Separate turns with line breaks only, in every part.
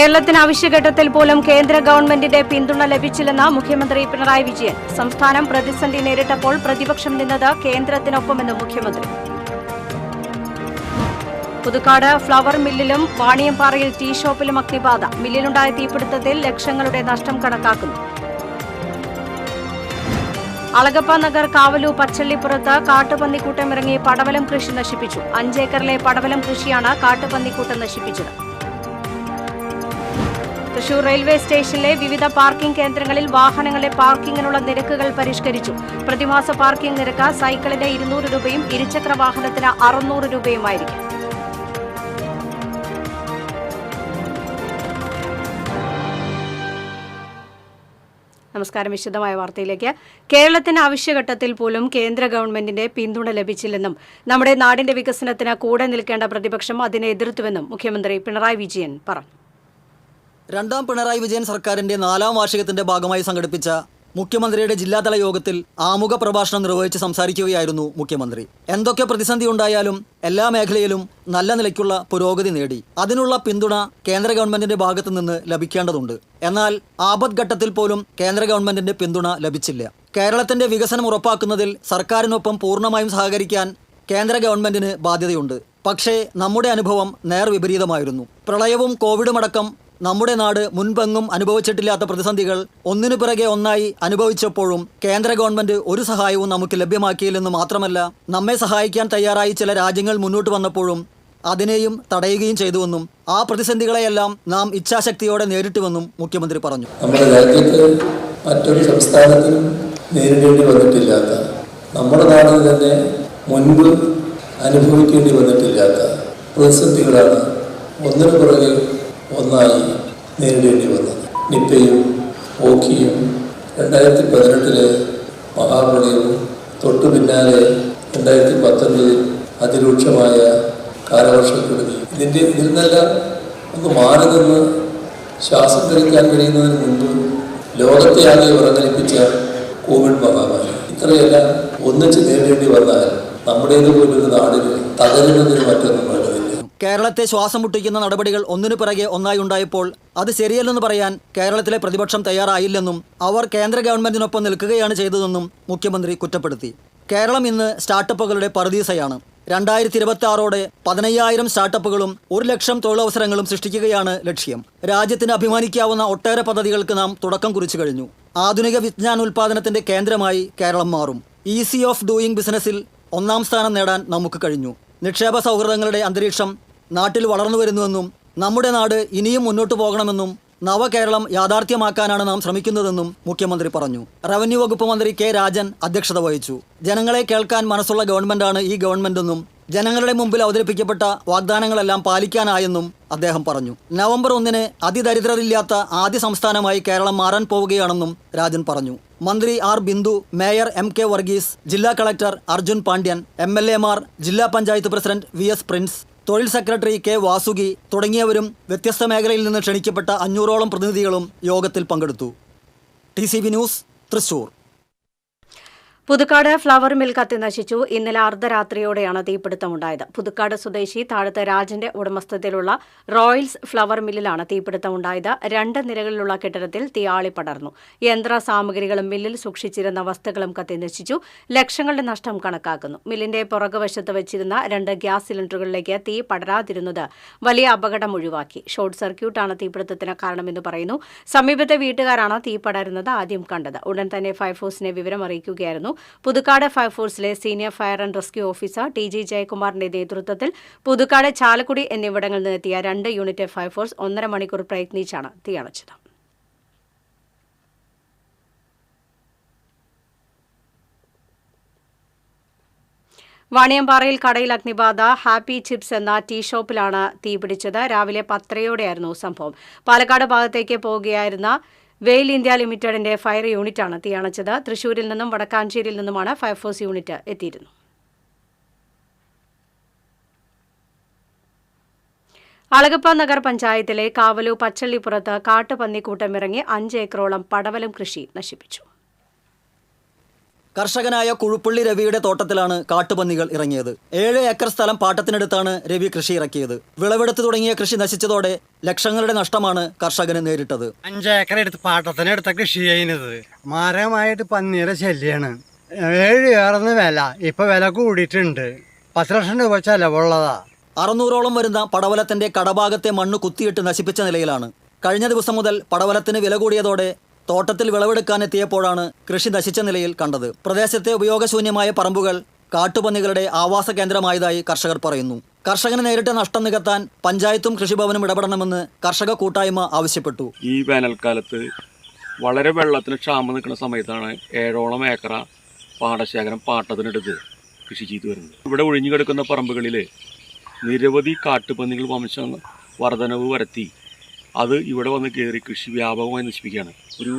കേരളത്തിന് ആവശ്യഘട്ടത്തിൽ പോലും കേന്ദ്ര ഗവൺമെന്റിന്റെ പിന്തുണ ലഭിച്ചില്ലെന്ന് മുഖ്യമന്ത്രി പിണറായി വിജയൻ. സംസ്ഥാനം പ്രതിസന്ധി നേരിട്ടപ്പോൾ പ്രതിപക്ഷം നിന്നത് കേന്ദ്രത്തിനൊപ്പമെന്നും മുഖ്യമന്ത്രി. പുതുക്കാട് ഫ്ലവർ മില്ലിലും വാണിയമ്പാറയിൽ ടീ ഷോപ്പിലും അഗ്നിബാധ. മില്ലിലുണ്ടായ തീപിടുത്തത്തിൽ ലക്ഷങ്ങളുടെ നഷ്ടം കണക്കാക്കുന്നു. അളഗപ്പ നഗർ കാവലു പച്ചള്ളിപ്പുറത്ത് കാട്ടുപന്നിക്കൂട്ടമിറങ്ങി പടവലം കൃഷി നശിപ്പിച്ചു. 5 ഏക്കറിലെ പടവലം കൃഷിയാണ് കാട്ടുപന്നിക്കൂട്ടം നശിപ്പിച്ചത്. തൃശൂർ റെയിൽവേ സ്റ്റേഷനിലെ വിവിധ പാർക്കിംഗ് കേന്ദ്രങ്ങളിൽ വാഹനങ്ങളുടെ പാർക്കിംഗിനുള്ള നിരക്കുകൾ പരിഷ്കരിച്ചു. പ്രതിമാസ പാർക്കിംഗ് നിരക്ക് സൈക്കിളിന് 200 രൂപയും ഇരുചക്ര വാഹനത്തിന് 600 രൂപയുമായിരിക്കും. നമസ്കാരം. വിശദമായ വാർത്തയിലേക്ക്. കേരളത്തിന് ആവശ്യഘട്ടത്തിൽ പോലും കേന്ദ്ര ഗവൺമെന്റിന്റെ പിന്തുണ ലഭിച്ചില്ലെന്നും നമ്മുടെ നാടിന്റെ വികസനത്തിന് കൂടെ നിൽക്കേണ്ട പ്രതിപക്ഷം അതിനെ എതിർത്തുവെന്നും മുഖ്യമന്ത്രി പിണറായി വിജയൻ പറഞ്ഞു.
രണ്ടാം പിണറായി വിജയൻ സർക്കാരിന്റെ 4ാം വാർഷികത്തിന്റെ ഭാഗമായി സംഘടിപ്പിച്ച മുഖ്യമന്ത്രിയുടെ ജില്ലാതല യോഗത്തിൽ ആമുഖ പ്രഭാഷണം നിർവഹിച്ച് സംസാരിക്കുകയായിരുന്നു മുഖ്യമന്ത്രി. എന്തൊക്കെ പ്രതിസന്ധി ഉണ്ടായാലും എല്ലാ മേഖലയിലും നല്ല നിലയ്ക്കുള്ള പുരോഗതി നേടി. അതിനുള്ള പിന്തുണ കേന്ദ്ര ഗവൺമെന്റിന്റെ ഭാഗത്തു നിന്ന് ലഭിക്കേണ്ടതുണ്ട്. എന്നാൽ ആപത്ഘട്ടത്തിൽ പോലും കേന്ദ്ര ഗവൺമെന്റിന്റെ പിന്തുണ ലഭിച്ചില്ല. കേരളത്തിന്റെ വികസനം ഉറപ്പാക്കുന്നതിൽ സർക്കാരിനൊപ്പം പൂർണ്ണമായും സഹകരിക്കാൻ കേന്ദ്ര ഗവൺമെന്റിന് ബാധ്യതയുണ്ട്. പക്ഷേ നമ്മുടെ അനുഭവം നേർവിപരീതമായിരുന്നു. പ്രളയവും കോവിഡും അടക്കം നമ്മുടെ നാട് മുൻപെങ്ങും അനുഭവിച്ചിട്ടില്ലാത്ത പ്രതിസന്ധികൾ ഒന്നിനു പിറകെ ഒന്നായി അനുഭവിച്ചപ്പോഴും കേന്ദ്ര ഗവൺമെന്റ് ഒരു സഹായവും നമുക്ക് ലഭ്യമാക്കിയില്ലെന്ന് മാത്രമല്ല, നമ്മെ സഹായിക്കാൻ തയ്യാറായി ചില രാജ്യങ്ങൾ മുന്നോട്ട് വന്നപ്പോഴും അതിനെയും തടയുകയും ചെയ്തുവെന്നും ആ പ്രതിസന്ധികളെയെല്ലാം നാം ഇച്ഛാശക്തിയോടെ നേരിട്ടുവെന്നും മുഖ്യമന്ത്രി പറഞ്ഞു.
നമ്മുടെ രാജ്യത്ത് മറ്റൊരു സംസ്ഥാനത്തിനും നേരിടേണ്ടി വന്നിട്ടില്ലാത്ത, നമ്മുടെ നാടിന് തന്നെ മുൻപ് അനുഭവിക്കേണ്ടി വന്നിട്ടില്ലാത്ത പ്രതിസന്ധികളാണ് ഒന്നിനു പുറകെ ഒന്നായി നേരിടേണ്ടി വന്നത്. നിപ്പയും ഓഖിയും 2018 മഹാപ്രളയവും തൊട്ടു പിന്നാലെ 2019 അതിരൂക്ഷമായ കാലവർഷക്കെടുതി. ഇതിൽ നിന്നെല്ലാം ഒന്ന് മാറി നിന്ന് ശ്വാസം ധരിക്കാൻ കഴിയുന്നതിന് മുൻപ് ലോകത്തെ ആകെ ഉറങ്ങലിപ്പിച്ച കോവിഡ് മഹാമാരി. ഇത്രയെല്ലാം ഒന്നിച്ച് നേരിടേണ്ടി വന്നാൽ നമ്മുടേതുപോലൊരു നാടിന് തകരുന്നതിന് മറ്റൊന്നും വേണ്ടതില്ല.
കേരളത്തെ ശ്വാസം മുട്ടിക്കുന്ന നടപടികൾ ഒന്നിനു പിറകെ ഒന്നായി ഉണ്ടായപ്പോൾ അത് ശരിയല്ലെന്ന് പറയാൻ കേരളത്തിലെ പ്രതിപക്ഷം തയ്യാറായില്ലെന്നും അവർ കേന്ദ്ര ഗവൺമെന്റിനൊപ്പം നിൽക്കുകയാണ് ചെയ്തതെന്നും മുഖ്യമന്ത്രി കുറ്റപ്പെടുത്തി. കേരളം ഇന്ന് സ്റ്റാർട്ടപ്പുകളുടെ പറുദീസയാണ്. 2026ഓടെ 15,000 സ്റ്റാർട്ടപ്പുകളും 1,00,000 തൊഴിലവസരങ്ങളും സൃഷ്ടിക്കുകയാണ് ലക്ഷ്യം. രാജ്യത്തിന് അഭിമാനിക്കാവുന്ന ഒട്ടേറെ പദ്ധതികൾക്ക് നാം തുടക്കം കുറിച്ചു കഴിഞ്ഞു. ആധുനിക വിജ്ഞാനോൽപാദനത്തിന്റെ കേന്ദ്രമായി കേരളം മാറും. ഈസി ഓഫ് ഡൂയിങ് ബിസിനസ്സിൽ 1ാം സ്ഥാനം നേടാൻ നമുക്ക് കഴിഞ്ഞു. നിക്ഷേപ സൗഹൃദങ്ങളുടെ അന്തരീക്ഷം നാട്ടിൽ വളർന്നു വരുന്നുവെന്നും നമ്മുടെ നാട് ഇനിയും മുന്നോട്ട് പോകണമെന്നും നവകേരളം യാഥാർത്ഥ്യമാക്കാനാണ് നാം ശ്രമിക്കുന്നതെന്നും മുഖ്യമന്ത്രി പറഞ്ഞു. റവന്യൂ വകുപ്പ് മന്ത്രി കെ രാജൻ അധ്യക്ഷത വഹിച്ചു. ജനങ്ങളെ കേൾക്കാൻ മനസ്സുള്ള ഗവൺമെന്റാണ് ഈ ഗവൺമെന്റെന്നും ജനങ്ങളുടെ മുമ്പിൽ അവതരിപ്പിക്കപ്പെട്ട വാഗ്ദാനങ്ങളെല്ലാം പാലിക്കാനായെന്നും അദ്ദേഹം പറഞ്ഞു. നവംബർ 1 അതിദരിദ്രരില്ലാത്ത ആദ്യ സംസ്ഥാനമായി കേരളം മാറാൻ പോവുകയാണെന്നും രാജൻ പറഞ്ഞു. മന്ത്രി R Bindu, mayor MK Varghese, ജില്ലാ കളക്ടർ അർജുൻ പാണ്ഡ്യൻ, MLA മാർ, ജില്ലാ പഞ്ചായത്ത് പ്രസിഡന്റ് VS പ്രിൻസ്, തൊഴിൽ സെക്രട്ടറി K വാസുകി തുടങ്ങിയവരും വ്യത്യസ്ത മേഖലയിൽ നിന്ന് ക്ഷണിക്കപ്പെട്ട 500ഓളം പ്രതിനിധികളും യോഗത്തിൽ പങ്കെടുത്തു. TCV news, Thrissur.
Puthukkad flower mill കത്തി നശിച്ചു. ഇന്നലെ അർദ്ധരാത്രിയോടെയാണ് തീപിടുത്തമുണ്ടായത്. പുതുക്കാട് സ്വദേശി താഴത്ത് രാജന്റെ ഉടമസ്ഥതയിലുള്ള റോയൽസ് ഫ്ലവർ മില്ലിലാണ് തീപിടുത്തമുണ്ടായത്. 2 നിലകളിലുള്ള കെട്ടിടത്തിൽ തീ ആളിപ്പടർന്നു. യന്ത്ര സാമഗ്രികളും മില്ലിൽ സൂക്ഷിച്ചിരുന്ന വസ്തുക്കളും കത്തി നശിച്ചു. ലക്ഷങ്ങളുടെ നഷ്ടം കണക്കാക്കുന്നു. മില്ലിന്റെ പുറകുവശത്ത് വെച്ചിരുന്ന 2 ഗ്യാസ് സിലിണ്ടറുകളിലേക്ക് തീ പടരാതിരുന്നത് വലിയ അപകടം ഒഴിവാക്കി. ഷോർട്ട് സർക്യൂട്ടാണ് തീപിടുത്തത്തിന് കാരണമെന്ന് പറയുന്നു. സമീപത്തെ വീട്ടുകാരാണ് തീ പടരുന്നത് ആദ്യം കണ്ടത്. ഉടൻ തന്നെ ഫയർഫോഴ്സിനെ വിവരം അറിയിക്കുകയായിരുന്നു. പുതുക്കാട് ഫയർഫോഴ്സിലെ senior fire and rescue officer TG ജയകുമാറിന്റെ നേതൃത്വത്തിൽ പുതുക്കാട്, ചാലക്കുടി എന്നിവിടങ്ങളിൽ നിന്നെത്തിയ 2 യൂണിറ്റ് ഫയർഫോഴ്സ് 1.5 മണിക്കൂർ പ്രയത്നിച്ചാണ് തീയണച്ചത്. വാണിയമ്പാറയിൽ കടയിൽ അഗ്നിബാധ. ഹാപ്പി ചിപ്സ് എന്ന ടീ ഷോപ്പിലാണ് തീപിടിച്ചത്. രാവിലെ 10:30യോടെയായിരുന്നു സംഭവം. പാലക്കാട് ഭാഗത്തേക്ക് പോവുകയായിരുന്ന വെയിൽ ഇന്ത്യ ലിമിറ്റഡിന്റെ ഫയർ യൂണിറ്റാണ് തീയണച്ചത്. തൃശൂരിൽ നിന്നും വടക്കാഞ്ചേരിയിൽ നിന്നുമാണ് ഫയർഫോഴ്സ് യൂണിറ്റ് എത്തിയിരുന്നത്. അളഗപ്പ നഗർ പഞ്ചായത്തിലെ കാവലു പച്ചള്ളിപ്പുറത്ത് കാട്ടുപന്നിക്കൂട്ടമിറങ്ങി 5 ഏക്കറോളം പടവലം കൃഷി നശിപ്പിച്ചു.
കർഷകനായ കുഴുപ്പള്ളി രവിയുടെ തോട്ടത്തിലാണ് കാട്ടുപന്നികൾ ഇറങ്ങിയത്. 7 ഏക്കർ സ്ഥലം പാട്ടത്തിനടുത്താണ് രവി കൃഷി ഇറക്കിയത്. വിളവെടുത്ത് തുടങ്ങിയ കൃഷി നശിച്ചതോടെ ലക്ഷങ്ങളുടെ നഷ്ടമാണ് കർഷകന് നേരിട്ടത്.
5 ഏക്കർ എടുത്ത് പാട്ടത്തിനടുത്ത കൃഷി ചെയ്യുന്നത്. മാരകമായിട്ട് പന്നിയുടെ ശല്യാണ്. 7 ഏറെന്ന് വില, ഇപ്പൊ വില കൂടിയിട്ടുണ്ട്. 10 ലക്ഷം രൂപ ചെലവുള്ളതാ.
600ഓളം വരുന്ന പടവലത്തിന്റെ കടഭാഗത്തെ മണ്ണ് കുത്തിയിട്ട് നശിപ്പിച്ച നിലയിലാണ്. കഴിഞ്ഞ ദിവസം മുതൽ പടവലത്തിന് വില കൂടിയതോടെ തോട്ടത്തിൽ വിളവെടുക്കാനെത്തിയപ്പോഴാണ് കൃഷി നശിച്ച നിലയിൽ കണ്ടത്. പ്രദേശത്തെ ഉപയോഗശൂന്യമായ പറമ്പുകൾ കാട്ടുപന്നികളുടെ ആവാസ കേന്ദ്രമായതായി കർഷകർ പറയുന്നു. കർഷകന് നേരിട്ട നഷ്ടം നികത്താൻ പഞ്ചായത്തും കൃഷിഭവനും ഇടപെടണമെന്ന് കർഷക കൂട്ടായ്മ ആവശ്യപ്പെട്ടു.
ഈ വേനൽക്കാലത്ത് വളരെ വെള്ളത്തിന് ക്ഷാമം നിൽക്കുന്ന സമയത്താണ് 7ഓളം ഏക്കർ പാടശേഖരം പാട്ടത്തിനെടുത്ത് കൃഷി ചെയ്തു വരുന്നത്. ഇവിടെ ഒഴിഞ്ഞു കിടക്കുന്ന പറമ്പുകളിൽ നിരവധി കാട്ടുപന്നികൾ വംശം വർധനവ് വരുത്തി അത് ഇവിടെ വന്ന് കയറി കൃഷി വ്യാപകമായി നശിപ്പിക്കുകയാണ്. ഒരു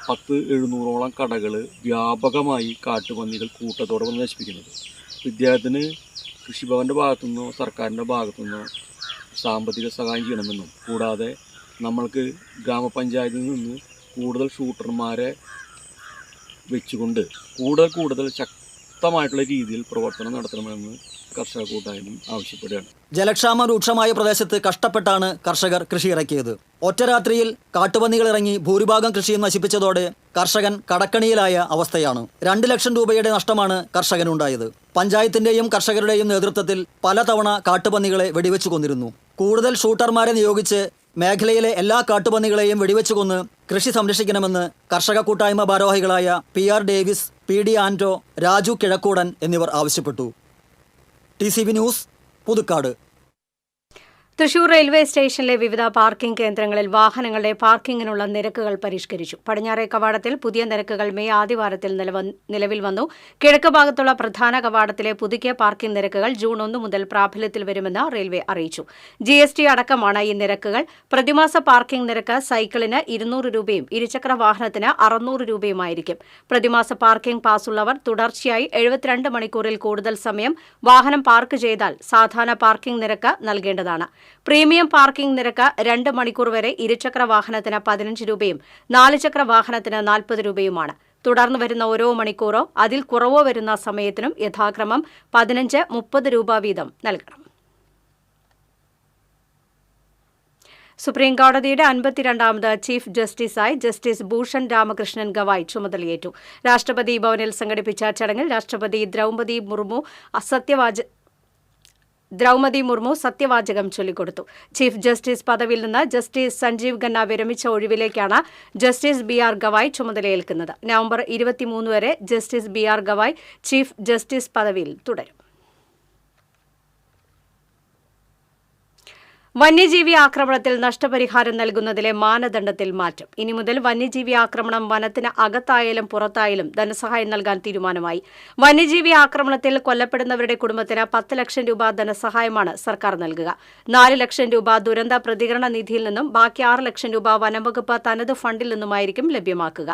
10-700ഓളം കടകൾ വ്യാപകമായി കാട്ടുപന്നികൾ കൂട്ടത്തോടെ വന്ന് നശിപ്പിക്കുന്നത്. ഇദ്ദേഹത്തിന് കൃഷിഭവൻ്റെ ഭാഗത്തുനിന്നോ സർക്കാരിൻ്റെ ഭാഗത്തുനിന്നോ സാമ്പത്തിക സഹായം ചെയ്യണമെന്നും കൂടാതെ നമ്മൾക്ക് ഗ്രാമപഞ്ചായത്തിൽ നിന്ന് കൂടുതൽ ഷൂട്ടർമാരെ വെച്ചുകൊണ്ട് കൂടുതൽ ശക്തമായിട്ടുള്ള രീതിയിൽ പ്രവർത്തനം നടത്തണമെന്ന് കർഷക കൂട്ടായ്മ ആവശ്യപ്പെടുകയാണ്.
ജലക്ഷാമം രൂക്ഷമായ പ്രദേശത്ത് കഷ്ടപ്പെട്ടാണ് കർഷകർ കൃഷി ഇറക്കിയത്. ഒറ്റ രാത്രിയിൽ കാട്ടുപന്നികൾ ഇറങ്ങി ഭൂരിഭാഗം കൃഷിയും നശിപ്പിച്ചതോടെ കർഷകൻ കടക്കണിയിലായ അവസ്ഥയാണ്. 2 ലക്ഷം രൂപയുടെ നഷ്ടമാണ് കർഷകനുണ്ടായത്. പഞ്ചായത്തിന്റെയും കർഷകരുടെയും നേതൃത്വത്തിൽ പലതവണ കാട്ടുപന്നികളെ വെടിവെച്ചു കൊന്നിരുന്നു. കൂടുതൽ ഷൂട്ടർമാരെ നിയോഗിച്ച് മേഖലയിലെ എല്ലാ കാട്ടുപന്നികളെയും വെടിവെച്ചു കൊന്ന് കൃഷി സംരക്ഷിക്കണമെന്ന് കർഷക കൂട്ടായ്മ ഭാരവാഹികളായ PR Davis, PD Anto, Raju Kizhakkoodan എന്നിവർ ആവശ്യപ്പെട്ടു. TCV news, Puthukkad.
Thrissur railway സ്റ്റേഷനിലെ വിവിധ പാർക്കിംഗ് കേന്ദ്രങ്ങളിൽ വാഹനങ്ങളുടെ പാർക്കിങ്ങിനുള്ള നിരക്കുകൾ പരിഷ്കരിച്ചു. പടിഞ്ഞാറേ കവാടത്തിൽ പുതിയ നിരക്കുകൾ മെയ് ആദ്യവാരത്തിൽ നിലവിൽ വന്നു. കിഴക്ക് ഭാഗത്തുള്ള പ്രധാന കവാടത്തിലെ പുതുക്കിയ പാർക്കിംഗ് നിരക്കുകൾ ജൂൺ 1 മുതൽ പ്രാബല്യത്തിൽ വരുമെന്ന് റെയിൽവേ അറിയിച്ചു. GST അടക്കമാണ് ഈ നിരക്കുകൾ. പ്രതിമാസ പാർക്കിംഗ് നിരക്ക് സൈക്കിളിന് 200 രൂപയും ഇരുചക്ര വാഹനത്തിന് 600 രൂപയുമായിരിക്കും. പ്രതിമാസ പാർക്കിംഗ് പാസുള്ളവർ തുടർച്ചയായി 72 മണിക്കൂറിൽ കൂടുതൽ സമയം വാഹനം പാർക്ക് ചെയ്താൽ സാധാരണ പാർക്കിംഗ് നിരക്ക് നൽകേണ്ടതാണ്. പ്രീമിയം പാർക്കിംഗ് നിരക്ക് 2 മണിക്കൂർ വരെ ഇരുചക്ര വാഹനത്തിന് 15 രൂപയും 4 ചക്ര വാഹനത്തിന് 40 രൂപയുമാണ്. തുടർന്ന് വരുന്ന ഓരോ മണിക്കൂറോ അതിൽ കുറവോ വരുന്ന സമയത്തിനും യഥാക്രമം 15, 30 രൂപ വീതം നൽകണം. സുപ്രീംകോടതിയുടെ 52ാമത് ചീഫ് ജസ്റ്റിസായി ജസ്റ്റിസ് ഭൂഷൺ രാമകൃഷ്ണൻ ഗവായ് ചുമതലയേറ്റു. രാഷ്ട്രപതി ഭവനിൽ സംഘടിപ്പിച്ച ചടങ്ങിൽ രാഷ്ട്രപതി ദ്രൗപദി മുർമു സത്യവാചകം ചൊല്ലിക്കൊടുത്തു. ചീഫ് ജസ്റ്റിസ് പദവിയിൽ നിന്ന് ജസ്റ്റിസ് സഞ്ജീവ് ഖന്ന വിരമിച്ച ഒഴിവിലേക്കാണ് ജസ്റ്റിസ് BR ഗവായ് ചുമതലയേൽക്കുന്നത്. നവംബർ 23 വരെ justice BR Gavai chief justice പദവിയിൽ തുടരും. വന്യജീവി ആക്രമണത്തിൽ നഷ്ടപരിഹാരം നൽകുന്നതിലെ മാനദണ്ഡത്തിൽ മാറ്റം. ഇനി മുതൽ വന്യജീവി ആക്രമണം വനത്തിന് അകത്തായാലും പുറത്തായാലും ധനസഹായം നൽകാൻ തീരുമാനമായി. വന്യജീവി ആക്രമണത്തിൽ കൊല്ലപ്പെടുന്നവരുടെ കുടുംബത്തിന് 10 ലക്ഷം രൂപ ധനസഹായമാണ് സർക്കാർ നൽകുക. 4 ലക്ഷം രൂപ ദുരന്ത പ്രതികരണ നിധിയിൽ നിന്നും ബാക്കി 6 ലക്ഷം രൂപ വനംവകുപ്പ് തനത് ഫണ്ടിൽ നിന്നുമായിരിക്കും ലഭ്യമാക്കുക.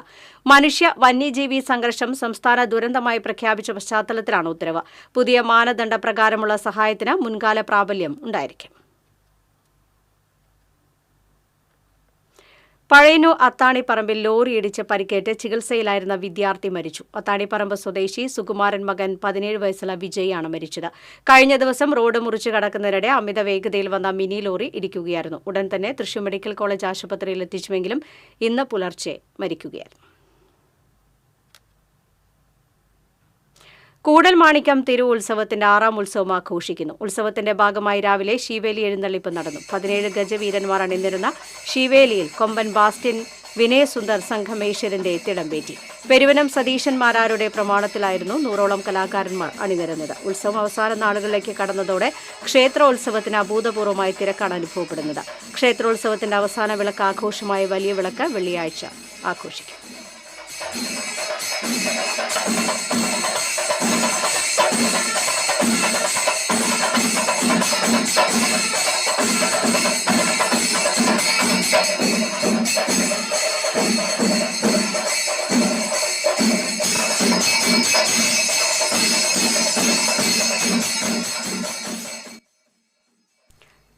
മനുഷ്യ വന്യജീവി സംഘർഷം സംസ്ഥാന ദുരന്തമായി പ്രഖ്യാപിച്ച പശ്ചാത്തലത്തിലാണ് ഉത്തരവ്. പുതിയ മാനദണ്ഡ പ്രകാരമുള്ള സഹായത്തിന് മുൻകാല പ്രാബല്യം ഉണ്ടായിരിക്കും. പഴയന്നൂർ അത്താണിപ്പറമ്പിൽ ലോറിയിടിച്ച് പരിക്കേറ്റ് ചികിത്സയിലായിരുന്ന വിദ്യാർത്ഥി മരിച്ചു. അത്താണിപ്പറമ്പ് സ്വദേശി സുകുമാരൻ മകൻ 17 വയസ്സുള്ള വിജയാണ് മരിച്ചത്. കഴിഞ്ഞ ദിവസം റോഡ് മുറിച്ച് കടക്കുന്നതിനിടെ അമിത വേഗതയിൽ വന്ന മിനി ലോറി ഇടിക്കുകയായിരുന്നു. ഉടൻ തന്നെ തൃശൂർ മെഡിക്കൽ കോളേജ് ആശുപത്രിയിൽ എത്തിച്ചുവെങ്കിലും ഇന്ന് പുലർച്ചെ മരിക്കുകയായിരുന്നു. കൂടൽമാണിക്യം തിരു ഉത്സവത്തിന്റെ 6ാം ഉത്സവം ആഘോഷിക്കുന്നു. ഉത്സവത്തിന്റെ ഭാഗമായി രാവിലെ ശീവേലി എഴുന്നള്ളിപ്പ് നടന്നു. 17 ഗജവീരന്മാർ അണിനിരുന്ന ശീവേലിയിൽ കൊമ്പൻ ബാസ്റ്റിൻ വിനയസുന്ദർ സംഘമേശ്വരന്റെ തിടമ്പേറ്റി. പെരുവനം സതീശന്മാരാരുടെ പ്രമാണത്തിലായിരുന്നു 100ഓളം കലാകാരന്മാർ അണിനിരന്നത്. ഉത്സവം അവസാന നാളുകളിലേക്ക് കടന്നതോടെ ക്ഷേത്രോത്സവത്തിന് അഭൂതപൂർവ്വമായി തിരക്കാണ് അനുഭവപ്പെടുന്നത്. ക്ഷേത്രോത്സവത്തിന്റെ അവസാന വിളക്ക് ആഘോഷമായ വലിയ വിളക്ക് വെള്ളിയാഴ്ച ആഘോഷിക്കും.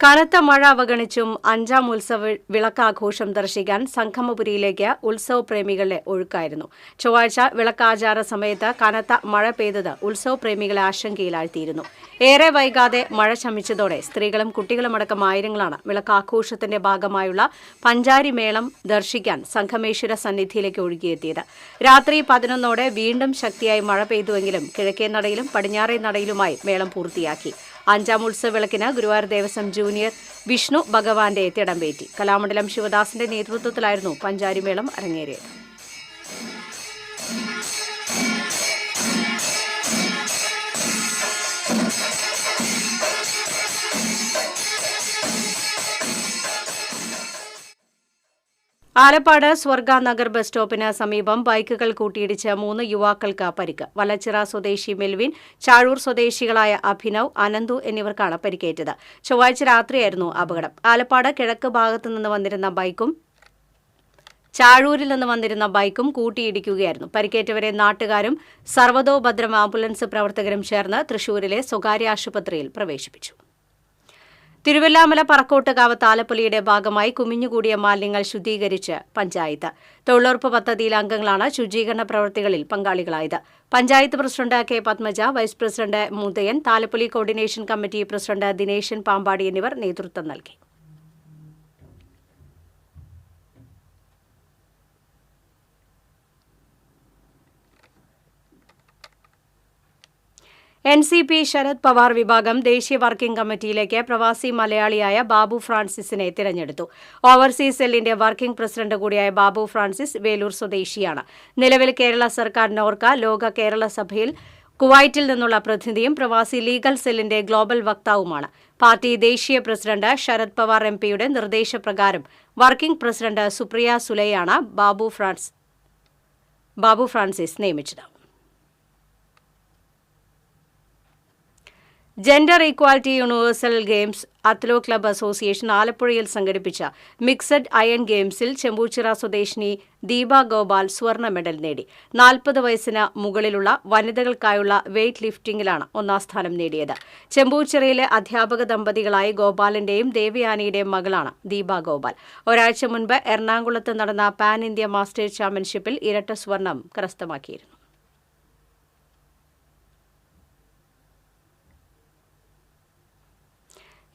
കനത്ത മഴ അവഗണിച്ചും അഞ്ചാം ഉത്സവ വിളക്കാഘോഷം ദർശിക്കാൻ സംഗമപുരിയിലേക്ക് ഉത്സവ പ്രേമികളുടെ ഒഴുക്കായിരുന്നു. ചൊവ്വാഴ്ച വിളക്കാചാര സമയത്ത് കനത്ത മഴ പെയ്തത് ഉത്സവ പ്രേമികളെ ആശങ്കയിലാഴ്ത്തിയിരുന്നു. ഏറെ വൈകാതെ മഴ ശമിച്ചതോടെ സ്ത്രീകളും കുട്ടികളുമടക്കം ആയിരങ്ങളാണ് വിളക്കാഘോഷത്തിന്റെ ഭാഗമായുള്ള പഞ്ചാരി മേളം ദർശിക്കാൻ സംഗമേശ്വര സന്നിധിയിലേക്ക് ഒഴുകിയെത്തിയത്. രാത്രി 11ഓടെ വീണ്ടും ശക്തിയായി മഴ പെയ്തുവെങ്കിലും കിഴക്കേ നടയിലും പടിഞ്ഞാറേ നടയിലുമായി മേളം പൂർത്തിയാക്കി. അഞ്ചാം ഉത്സവ വിളക്കിന് ഗുരുവായൂർ ദേവസ്വം ജൂനിയർ വിഷ്ണു ഭഗവാന്റെ തിടമ്പേറ്റി. കലാമണ്ഡലം ശിവദാസിന്റെ നേതൃത്വത്തിലായിരുന്നു പഞ്ചാരിമേളം അരങ്ങേറിയത്. ആലപ്പാട് സ്വർഗ നഗർ ബസ് സ്റ്റോപ്പിന് സമീപം ബൈക്കുകൾ കൂട്ടിയിടിച്ച് 3 യുവാക്കൾക്ക് പരിക്ക്. വല്ലച്ചിറ സ്വദേശി മെൽവിൻ, ചാഴൂർ സ്വദേശികളായ അഭിനവ്, അനന്തു എന്നിവർക്കാണ് പരിക്കേറ്റത്. ചൊവ്വാഴ്ച രാത്രിയായിരുന്നു അപകടം. ആലപ്പാട് കിഴക്ക് ഭാഗത്തു നിന്ന് വന്നിരുന്ന ബൈക്കും ചാഴൂരിൽ നിന്ന് വന്നിരുന്ന ബൈക്കും കൂട്ടിയിടിക്കുകയായിരുന്നു. പരിക്കേറ്റവരെ നാട്ടുകാരും സർവ്വതോഭദ്രം ആംബുലൻസ് പ്രവർത്തകരും ചേർന്ന് തൃശൂരിലെ സ്വകാര്യ ആശുപത്രിയിൽ പ്രവേശിപ്പിച്ചു. തിരുവല്ലാമല പറക്കോട്ടുകാവ് താലപ്പൊലിയുടെ ഭാഗമായി കുമിഞ്ഞുകൂടിയ മാലിന്യങ്ങൾ ശുദ്ധീകരിച്ച് പഞ്ചായത്ത്. തൊഴിലുറപ്പ് പദ്ധതിയിൽ അംഗങ്ങളാണ് ശുചീകരണ പ്രവൃത്തികളിൽ പങ്കാളികളായത്. Panchayat president K Padmaja, vice president Muthayan, Thalappoli coordination committee president Dineshan Pampady എന്നിവർ നേതൃത്വം നൽകി. NCP ശരത് പവാർ വിഭാഗം ദേശീയ വർക്കിംഗ് കമ്മിറ്റിയിലേക്ക് പ്രവാസി മലയാളിയായ ബാബു ഫ്രാൻസിസിനെ തിരഞ്ഞെടുത്തു. ഓവർസീസ് സെല്ലിന്റെ വർക്കിംഗ് പ്രസിഡന്റ് കൂടിയായ ബാബു ഫ്രാൻസിസ് വേലൂർ സ്വദേശിയാണ്. നിലവിൽ കേരള സർക്കാർ നോർക്ക ലോക കേരള സഭയിൽ കുവൈറ്റിൽ നിന്നുള്ള പ്രതിനിധിയും പ്രവാസി ലീഗൽ സെല്ലിന്റെ ഗ്ലോബൽ വക്താവുമാണ്. പാർട്ടി ദേശീയ പ്രസിഡന്റ് ശരത് പവാർ MP-യുടെ നിർദ്ദേശപ്രകാരം വർക്കിംഗ് പ്രസിഡന്റ് സുപ്രിയ സുലൈയാണ് ബാബു ഫ്രാൻസിസ് നിയമിച്ചത്. ജെൻഡർ ഈക്വാലിറ്റി യൂണിവേഴ്സൽ ഗെയിംസ് അത്ലോ ക്ലബ്ബ് അസോസിയേഷൻ ആലപ്പുഴയിൽ സംഘടിപ്പിച്ച മിക്സഡ് അയൺ ഗെയിംസിൽ ചെമ്പൂച്ചിറ സ്വദേശിനി ദീപ ഗോപാൽ സ്വർണ്ണ മെഡൽ നേടി. 40 വയസ്സിന് മുകളിലുള്ള വനിതകൾക്കായുള്ള വെയ്റ്റ് ലിഫ്റ്റിംഗിലാണ് 1ാം സ്ഥാനം നേടിയത്. ചെമ്പൂച്ചിറയിലെ അധ്യാപക ദമ്പതികളായ ഗോപാലിന്റെയും ദേവയാനിയുടെയും മകളാണ് ദീപ ഗോപാൽ. ഒരാഴ്ച മുൻപ് എറണാകുളത്ത് നടന്ന പാൻ ഇന്ത്യ മാസ്റ്റേഴ്സ് ചാമ്പ്യൻഷിപ്പിൽ ഇരട്ട സ്വർണം കരസ്ഥമാക്കിയിരുന്നു.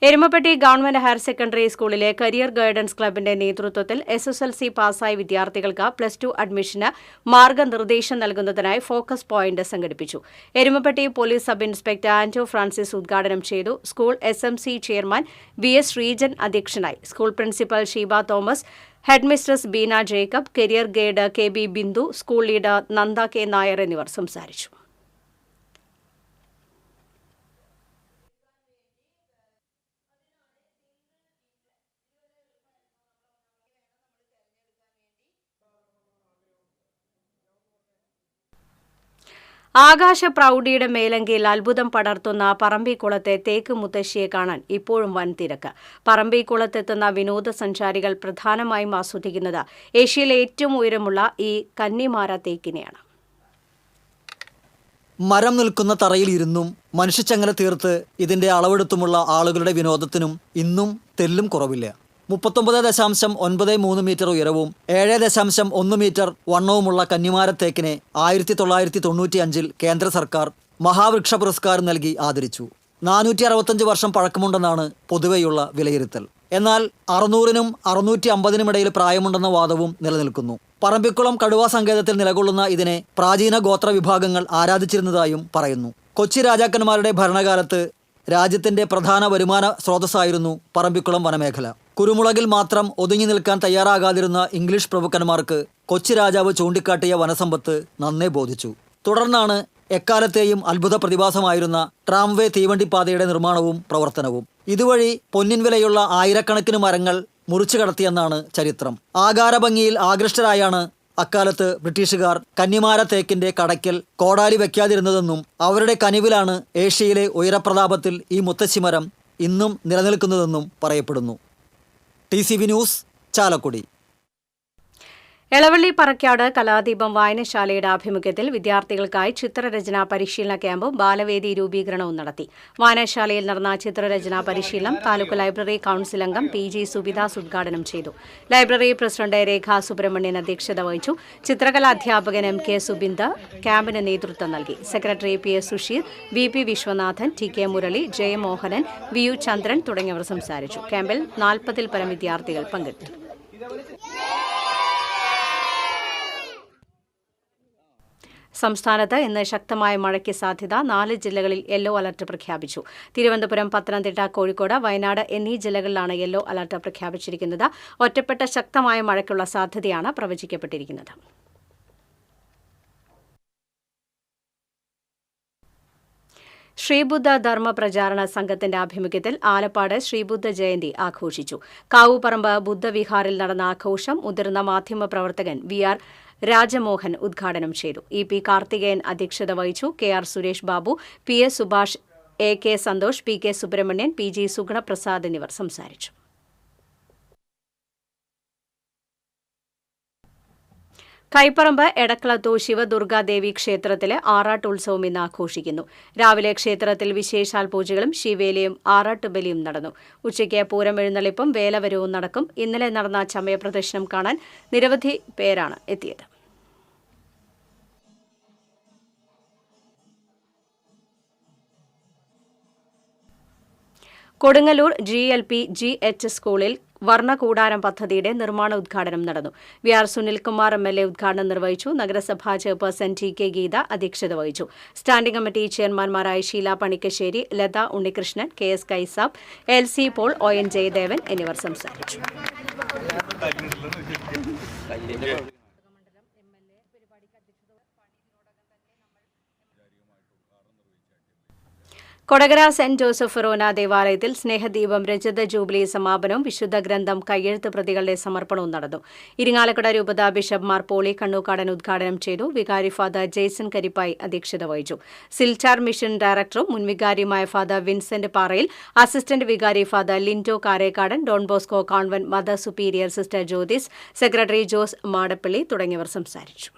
എരുമപ്പെട്ടി ഗവൺമെന്റ് ഹയർ സെക്കൻഡറി സ്കൂളിലെ കരിയർ ഗൈഡൻസ് ക്ലബിന്റെ നേതൃത്വത്തിൽ SSLC പാസ്സായ വിദ്യാർത്ഥികൾക്ക് +2 അഡ്മിഷന് മാർഗനിർദ്ദേശം നൽകുന്നതിനായി ഫോക്കസ് പോയിന്റ് സംഘടിപ്പിച്ചു. Erumapetty police sub inspector Anto Francis ഉദ്ഘാടനം ചെയ്തു. School SMC chairman VS Sreejan അധ്യക്ഷനായി. School principal Sheeba Thomas, head mistress Beena Jacob, career guide KB Bindu, school leader Nanda K Nair എന്നിവർ സംസാരിച്ചു. ആകാശ പ്രൗഢിയുടെ മേലങ്കിയിൽ അത്ഭുതം പടർത്തുന്ന പറമ്പിക്കുളത്തെ തേക്ക് മുത്തശ്ശിയെ കാണാൻ ഇപ്പോഴും വൻ തിരക്ക്. പറമ്പിക്കുളത്തെത്തുന്ന വിനോദസഞ്ചാരികൾ പ്രധാനമായും ആസ്വദിക്കുന്നത് ഏഷ്യയിലെ ഏറ്റവും ഉയരമുള്ള ഈ കന്നിമാര തേക്കിനെയാണ്.
മരം നിൽക്കുന്ന തറയിൽ ഇരുന്നും മനുഷ്യച്ചങ്ങല തീർത്ത് ഇതിന്റെ അളവെടുത്തുമുള്ള ആളുകളുടെ വിനോദത്തിനും ഇന്നും തെല്ലും കുറവില്ല. 39.93 മീറ്റർ ഉയരവും 7.1 മീറ്റർ വണ്ണവുമുള്ള കന്നിമാരത്തേക്കിനെ 1995 കേന്ദ്ര സർക്കാർ മഹാവൃക്ഷ പുരസ്കാരം നൽകി ആദരിച്ചു. 465 വർഷം പഴക്കമുണ്ടെന്നാണ് പൊതുവെയുള്ള വിലയിരുത്തൽ. എന്നാൽ 600-നും 650-നും ഇടയിൽ പ്രായമുണ്ടെന്ന വാദവും നിലനിൽക്കുന്നു. പറമ്പിക്കുളം കടുവാ സങ്കേതത്തിൽ നിലകൊള്ളുന്ന ഇതിനെ പ്രാചീന ഗോത്ര വിഭാഗങ്ങൾ ആരാധിച്ചിരുന്നതായും പറയുന്നു. കൊച്ചി രാജാക്കന്മാരുടെ ഭരണകാലത്ത് രാജ്യത്തിന്റെ പ്രധാന വരുമാന സ്രോതസ്സായിരുന്നു പറമ്പിക്കുളം വനമേഖല. കുരുമുളകിൽ മാത്രം ഒതുങ്ങി നിൽക്കാൻ തയ്യാറാകാതിരുന്ന ഇംഗ്ലീഷ് പ്രഭുക്കന്മാർക്ക് കൊച്ചി രാജാവ് ചൂണ്ടിക്കാട്ടിയ വനസമ്പത്ത് നന്നേ ബോധിച്ചു. തുടർന്നാണ് എക്കാലത്തെയും അത്ഭുത പ്രതിഭാസമായിരുന്ന ട്രാംവേ തീവണ്ടിപ്പാതയുടെ നിർമ്മാണവും പ്രവർത്തനവും. ഇതുവഴി പൊന്നിൻ വിലയുള്ള ആയിരക്കണക്കിന് മരങ്ങൾ മുറിച്ചു കടത്തിയെന്നാണ് ചരിത്രം. ആകാരഭംഗിയിൽ ആകൃഷ്ടരായാണ് അക്കാലത്ത് ബ്രിട്ടീഷുകാർ കന്നിമാര തേക്കിന്റെ കടയ്ക്കൽ കോടാലി വയ്ക്കാതിരുന്നതെന്നും അവരുടെ കനിവിലാണ് ഏഷ്യയിലെ ഉയരപ്രതാപത്തിൽ ഈ മുത്തശ്ശിമരം ഇന്നും നിലനിൽക്കുന്നതെന്നും പറയപ്പെടുന്നു. TCV news, Chalakudy.
എളവള്ളി പറക്കാട് കലാദീപം വായനശാലയുടെ ആഭിമുഖ്യത്തിൽ വിദ്യാർത്ഥികൾക്കായി ചിത്രരചനാ പരിശീലന ക്യാമ്പും ബാലവേദി രൂപീകരണവും നടത്തി. വായനശാലയിൽ നടന്ന ചിത്രരചനാ പരിശീലനം താലൂക്ക് ലൈബ്രറി കൌൺസിൽ അംഗം PG സുബിദാസ് ഉദ്ഘാടനം ചെയ്തു. ലൈബ്രറി പ്രസിഡന്റ് രേഖ സുബ്രഹ്മണ്യൻ അധ്യക്ഷത വഹിച്ചു. ചിത്രകലാ അധ്യാപകൻ MK സുബിന്ദ് ക്യാമ്പിന് നേതൃത്വം നൽകി. Secretary PS Susheer, VP Viswanathan, TK Murali, Jayamohanan, VU ചന്ദ്രൻ തുടങ്ങിയവർ സംസാരിച്ചു. ക്യാമ്പിൽ 40-ൽ പരം വിദ്യാർത്ഥികൾ പങ്കെടുത്തു. സംസ്ഥാനത്ത് ഇന്ന് ശക്തമായ മഴയ്ക്ക് സാധ്യത. 4 ജില്ലകളിൽ യെല്ലോ അലർട്ട് പ്രഖ്യാപിച്ചു. തിരുവനന്തപുരം, പത്തനംതിട്ട, കോഴിക്കോട്, വയനാട് എന്നീ ജില്ലകളിലാണ് യെല്ലോ അലർട്ട് പ്രഖ്യാപിച്ചിരിക്കുന്നത്. ഒറ്റപ്പെട്ട ശക്തമായ മഴയ്ക്കുള്ള സാധ്യതയാണ് പ്രവചിക്കപ്പെട്ടിരിക്കുന്നത്. ശ്രീബുദ്ധ ധർമ്മ പ്രചാരണ സംഘത്തിന്റെ ആഭിമുഖ്യത്തിൽ ആലപ്പാട് ശ്രീബുദ്ധ ജയന്തി ആഘോഷിച്ചു. കാവുപറമ്പ് ബുദ്ധവിഹാറിൽ നടന്ന ആഘോഷം മുതിർന്ന മാധ്യമപ്രവർത്തകൻ VR രാജമോഹൻ ഉദ്ഘാടനം ചെയ്തു. EP കാർത്തികേയൻ അധ്യക്ഷത വഹിച്ചു. KR Suresh Babu, PS Subhash, AK Santhosh, PK Subramanian, PG സുഗുണപ്രസാദ് എന്നിവർ സംസാരിച്ചു. കൈപ്പറമ്പ് എടക്കളത്തു ശിവദുർഗാദേവി ക്ഷേത്രത്തിലെ ആറാട്ടുത്സവം ഇന്ന് ആഘോഷിക്കുന്നു. രാവിലെ ക്ഷേത്രത്തിൽ വിശേഷാൽ പൂജകളും ശിവേലയും ആറാട്ടുബലിയും നടന്നു. ഉച്ചയ്ക്ക് പൂരം എഴുന്നള്ളിപ്പും വേലവരവും നടക്കും. ഇന്നലെ നടന്ന ചമയപ്രദർശനം കാണാൻ നിരവധി പേരാണ് എത്തിയത്. കൊടുങ്ങല്ലൂർ GLP GH സ്കൂളിൽ വർണ്ണകൂടാരം പദ്ധതിയുടെ നിർമ്മാണ ഉദ്ഘാടനം നടന്നു. VR സുനിൽകുമാർ MLA ഉദ്ഘാടനം നിർവഹിച്ചു. നഗരസഭാ ചെയർപേഴ്സൺ TK ഗീത അധ്യക്ഷത വഹിച്ചു. സ്റ്റാൻഡിംഗ് കമ്മിറ്റി ചെയർമാൻമാരായ Sheela Panikkassery, Latha Unnikrishnan, KS Kaisab, LC Paul, ON Jayadevan എന്നിവർ സംസാരിച്ചു. കൊടകര സെന്റ് ജോസഫ് ഫെറോന ദേവാലയത്തിൽ സ്നേഹദീപം രജത ജൂബിലി സമാപനവും വിശുദ്ധ ഗ്രന്ഥം കയ്യെഴുത്ത് പ്രതികളുടെ സമർപ്പണവും നടന്നു. ഇരിങ്ങാലക്കുട രൂപത ബിഷപ്പ് മാർ പോളി കണ്ണൂക്കാടൻ ഉദ്ഘാടനം ചെയ്തു. വികാരി ഫാദർ ജെയ്സൺ കരിപ്പായി അധ്യക്ഷത വഹിച്ചു. സിൽച്ചാർ മിഷൻ ഡയറക്ടറും മുൻ വികാരിയുമായ ഫാദർ വിൻസെന്റ് പാറയിൽ, അസിസ്റ്റന്റ് വികാരി father Lindo Karekkadan, Don Bosco convent mother superior sister Jyothis, secretary Jose Madappally തുടങ്ങിയവർ സംസാരിച്ചു.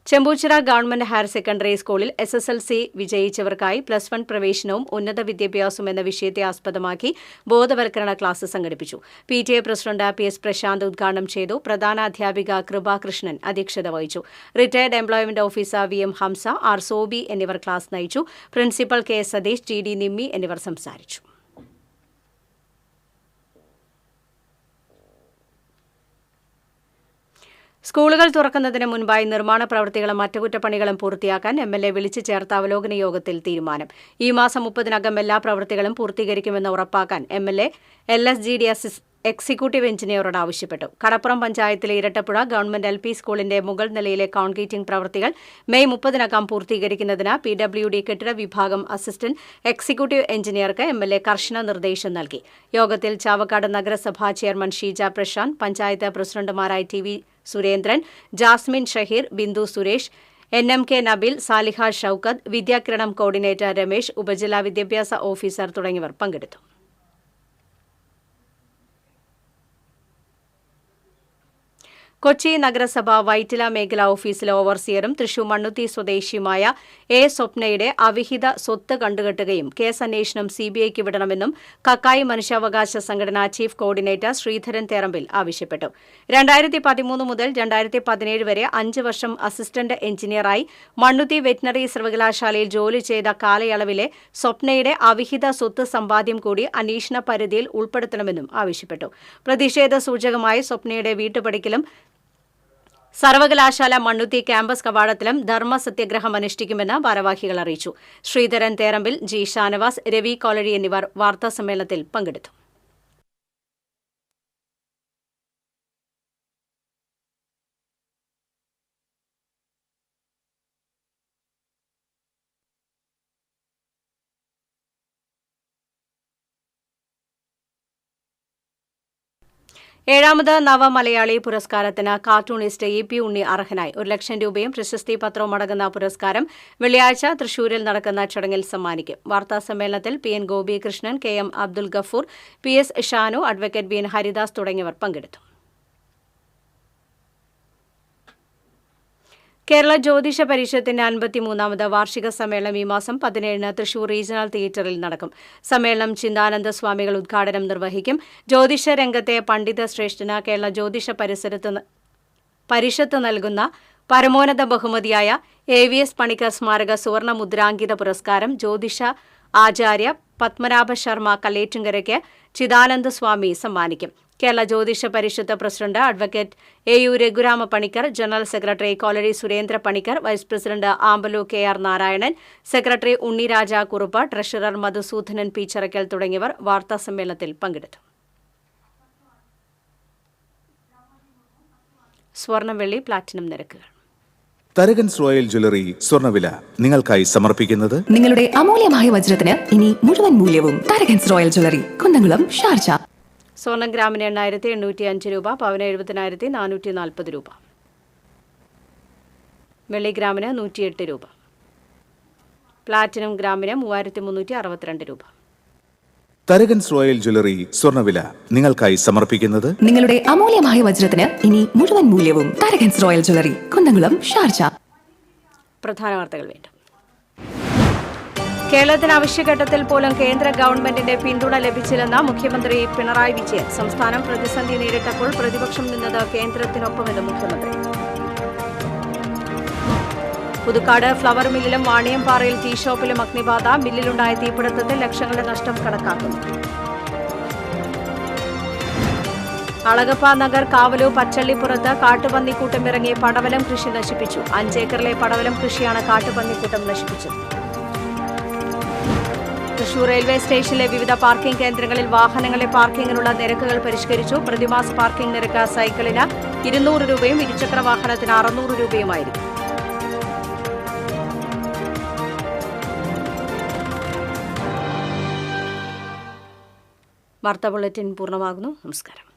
ചെമ്പൂച്ചിറ ഗവൺമെന്റ് ഹയർ സെക്കൻഡറി സ്കൂളിൽ SSLC വിജയിച്ചവർക്കായി +1 പ്രവേശനവും ഉന്നത വിദ്യാഭ്യാസവും എന്ന വിഷയത്തെ ആസ്പദമാക്കി ബോധവൽക്കരണ ക്ലാസ് സംഘടിപ്പിച്ചു. PTA പ്രസിഡന്റ് PS പ്രശാന്ത് ഉദ്ഘാടനം ചെയ്തു. പ്രധാന അധ്യാപിക കൃപാകൃഷ്ണൻ അധ്യക്ഷത വഹിച്ചു. Retired employment officer VM Hamsa, R Sobi എന്നിവർ ക്ലാസ് നയിച്ചു. Principal K Satheesh, TD Nimmi എന്നിവർ സംസാരിച്ചു. സ്കൂളുകൾ തുറക്കുന്നതിന് മുൻപായി നിർമ്മാണ പ്രവൃത്തികളും അറ്റകുറ്റപ്പണികളും പൂർത്തിയാക്കാൻ MLA വിളിച്ചു ചേർത്ത അവലോകന യോഗത്തിൽ തീരുമാനം. ഈ മാസം 30-നകം എല്ലാ പ്രവൃത്തികളും പൂർത്തീകരിക്കുമെന്ന് ഉറപ്പാക്കാൻ MLA LSGD എക്സിക്യൂട്ടീവ് എഞ്ചിനീയറോട് ആവശ്യപ്പെട്ടു. കടപ്പുറം പഞ്ചായത്തിലെ ഇരട്ടപ്പുഴ ഗവൺമെന്റ് LP സ്കൂളിന്റെ മുകൾ നിലയിലെ കോൺക്രീറ്റിംഗ് പ്രവൃത്തികൾ മെയ് 30-നകം പൂർത്തീകരിക്കുന്നതിന് PWD കെട്ടിട വിഭാഗം അസിസ്റ്റന്റ് എക്സിക്യൂട്ടീവ് എഞ്ചിനീയർക്ക് MLA കർശന നിർദ്ദേശം നൽകി. യോഗത്തിൽ ചാവക്കാട് നഗരസഭാ ചെയർമാൻ ഷീജ പ്രശാന്ത്, പഞ്ചായത്ത് പ്രസിഡന്റുമാരായ TV Surendran, Jasmin Shaheer, Bindu Suresh, NMK Nabil, Saliha Shoukath, Vidyakiranam coordinator Ramesh, ഉപജില്ലാ വിദ്യാഭ്യാസ ഓഫീസർ തുടങ്ങിയവർ പങ്കെടുത്തു. കൊച്ചി നഗരസഭ വൈറ്റില മേഖലാ ഓഫീസിലെ ഓവർസിയറും തൃശൂർ മണ്ണുത്തി സ്വദേശിയുമായ സ്വപ്നയുടെ അവിഹിത സ്വത്ത് കണ്ടുകെട്ടുകയും കേസ് അന്വേഷണം CBIക്ക് വിടണമെന്നും കക്കായി മനുഷ്യാവകാശ സംഘടനാ ചീഫ് കോർഡിനേറ്റർ ശ്രീധരൻ തേറമ്പിൽ ആവശ്യപ്പെട്ടു. 2013 മുതൽ 2017 വരെ 5 വർഷം അസിസ്റ്റന്റ് എഞ്ചിനീയറായി മണ്ണുത്തി വെറ്റിനറി സർവകലാശാലയിൽ ജോലി ചെയ്ത കാലയളവിലെ സ്വപ്നയുടെ അവിഹിത സ്വത്ത് സമ്പാദ്യം കൂടി അന്വേഷണ പരിധിയിൽ ഉൾപ്പെടുത്തണമെന്നും ആവശ്യപ്പെട്ടു. പ്രതിഷേധ സൂചകമായി സ്വപ്നയുടെ വീട്ടുപടിക്കലും സർവകലാശാല മണ്ണുത്തി ക്യാമ്പസ് കവാടത്തിലും ധർമ്മ സത്യാഗ്രഹം അനുഷ്ഠിക്കുമെന്ന് ഭാരവാഹികൾ അറിയിച്ചു. ശ്രീധരൻ തേറമ്പിൽ, G ഷാനവാസ്, രവി കോളരി എന്നിവർ വാർത്താസമ്മേളനത്തിൽ പങ്കെടുത്തു. ഏഴാമത് നവമലയാളി പുരസ്കാരത്തിന് കാർട്ടൂണിസ്റ്റ് EP ഉണ്ണി അർഹനായി. 1 ലക്ഷം രൂപയും പ്രശസ്തി പത്രവും അടങ്ങുന്ന പുരസ്കാരം വെള്ളിയാഴ്ച തൃശൂരിൽ നടക്കുന്ന ചടങ്ങിൽ സമ്മാനിക്കും. വാർത്താസമ്മേളനത്തിൽ PN Gopikrishnan, KM Abdul Gafoor, PS Shanu, advocate BN Haridas തുടങ്ങിയവർ പങ്കെടുത്തു. കേരള ജ്യോതിഷ പരിഷത്തിന്റെ 53ാമത് വാർഷിക സമ്മേളനം ഈ മാസം 17-ന് തൃശൂർ റീജിയണൽ തിയേറ്ററിൽ നടക്കും. സമ്മേളനം ചിന്താനന്ദ സ്വാമികൾ ഉദ്ഘാടനം നിർവഹിക്കും. ജ്യോതിഷ രംഗത്തെ പണ്ഡിത ശ്രേഷ്ഠന് കേരള ജ്യോതിഷ പരിഷത്ത് നൽകുന്ന പരമോന്നത ബഹുമതിയായ AVS പണിക്കർ സ്മാരക സുവർണ മുദ്രാങ്കിത പുരസ്കാരം ജ്യോതിഷ ആചാര്യ പത്മനാഭ ശർമ്മ കല്ലേറ്റുങ്കരയ്ക്ക് ചിദാനന്ദ സ്വാമി സമ്മാനിക്കും. Kerala Jyothisha Parishath president advocate AU Raghurama Panicker, general secretary Kolari Surendra Panicker, vice president Ambalu KR Narayanan, secretary Unniraja Kurup, treasurer Madhusoodanan P. Chirakkal തുടങ്ങിയവർ വാർത്താസമ്മേളനത്തിൽ പങ്കെടുത്തു. സ്വർണം, വെള്ളി, പ്ലാറ്റിനം നിരക്കുകൾ.
തരകൻസ് റോയൽ ജ്വല്ലറി സ്വർണ്ണവില നിങ്ങൾക്കായി സമർപ്പിക്കുന്നത്
നിങ്ങളുടെ അമൂല്യമായ വജ്രത്തിന് ഇനി മുഴുവൻ മൂല്യവും Tharakans royal jewellery, Kunnamkulam, Sharjah.
സ്വർണം ഗ്രാമിന് 8,805 രൂപ, പവന് 70,440 രൂപ. വെള്ളി ഗ്രാമിന് 108 രൂപ. പ്ലാറ്റിനം ഗ്രാമിന് 3,362 രൂപ.
തരകൻസ് റോയൽ ജ്വല്ലറി സ്വർണ്ണവില നിങ്ങൾക്കായി സമർപ്പിക്കുന്നത്
നിങ്ങളുടെ അമൂല്യമായ വജ്രത്തിന് ഇനി മുഴുവൻ മൂല്യവും Tharakans royal jewellery, Kunnamkulam, Sharjah.
പ്രധാന വാർത്തകൾ വീണ്ടും. കേരളത്തിന് അവശ്യഘട്ടത്തിൽ പോലും കേന്ദ്ര ഗവൺമെന്റിന്റെ പിന്തുണ ലഭിച്ചില്ലെന്ന് മുഖ്യമന്ത്രി പിണറായി വിജയൻ. സംസ്ഥാനം പ്രതിസന്ധി നേരിട്ടപ്പോൾ പ്രതിപക്ഷം നിന്നത് കേന്ദ്രത്തിനൊപ്പമെന്ന് മുഖ്യമന്ത്രി. പുതുക്കാട് ഫ്ലവർ മില്ലിലും വാണിയംപാറയിൽ ടീ ഷോപ്പിലും അഗ്നിബാധ. മില്ലിലുണ്ടായ തീപിടുത്തത്തിൽ ലക്ഷങ്ങളുടെ നഷ്ടം കണക്കാക്കുന്നു. അളഗപ്പ നഗർ കാവലു പച്ചള്ളിപ്പുറത്ത് കാട്ടുപന്നിക്കൂട്ടം ഇറങ്ങി പടവലം കൃഷി നശിപ്പിച്ചു. 5 ഏക്കറിലെ പടവലം കൃഷിയാണ് കാട്ടുപന്നിക്കൂട്ടം നശിപ്പിച്ചത്. തൃശൂർ റെയിൽവേ സ്റ്റേഷനിലെ വിവിധ പാർക്കിംഗ് കേന്ദ്രങ്ങളിൽ വാഹനങ്ങളെ പാർക്കിംഗിനുള്ള നിരക്കുകൾ പരിഷ്കരിച്ചു. പ്രതിമാസ പാർക്കിംഗ് നിരക്ക് സൈക്കിളിന് 200 രൂപയും ഇരുചക്ര വാഹനത്തിന് 600 രൂപയുമായിരിക്കും. വാർത്താ ബുള്ളറ്റിൻ പൂർണ്ണമാകുന്നു. നമസ്കാരം.